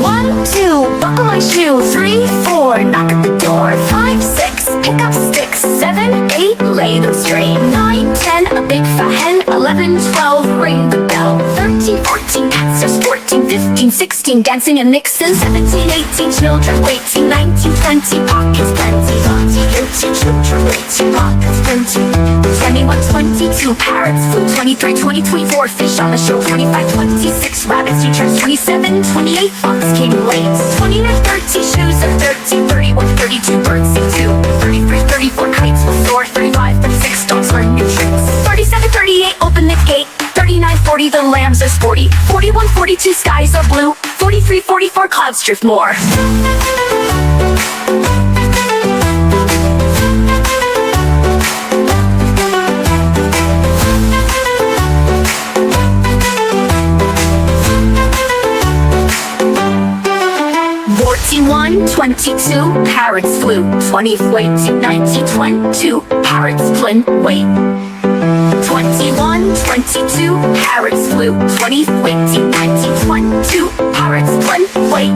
One, two, buckle my shoe. 3, 4, knock at the door. 5, 6, pick up sticks. 7, 8, lay them straight. 9, 10, a big fat hen. 11, 12, ring the bell. 13, 14, cats are sporting. 15, 16, dancing and mixing. 17, 18, children waiting. 19, 20, pockets plenty. 20, children waiting, pockets plenty. 21, 22, parrots flew. 23, 24, fish on the shore. 25, 26, rabbits, teachers. 27, 28, fox came late. 29, 30, shoes are 30. 31, 32, birds sing too. 33, 34, kites will soar. 35, 36, dogs learn new tricks. 37, 38, open the gate. 39, 40, the lambs are sporty. 41, 42, skies are blue. 43, 44, clouds drift more. One, 22, parrots flew. 20, wait, 19, 22, parrots flynn, wait. 21, 22, parrots flew. 20, wait, 19, 22, parrots flynn, wait.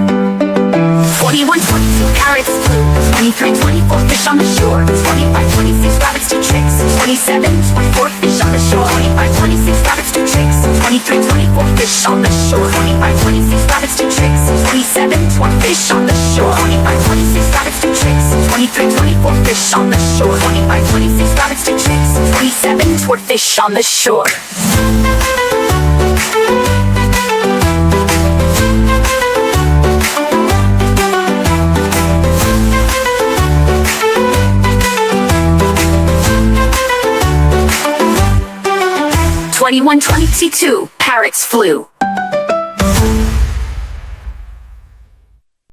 21, 22, parrots flew. 23, 24, fish on the shore. 25, 26, rabbits do tricks. 27, 24, fish on the shore. 25, 26, rabbits do tricks. 23, 24, fish on the shore. 25, 26, rabbits do tricks. 27, 20, fish on the shore. 25, 26, rabbits do tricks. 23, 24, fish on the shore. 25, 26, rabbits do tricks. 27, 20, fish on the shore. 21, 22, parrots flew.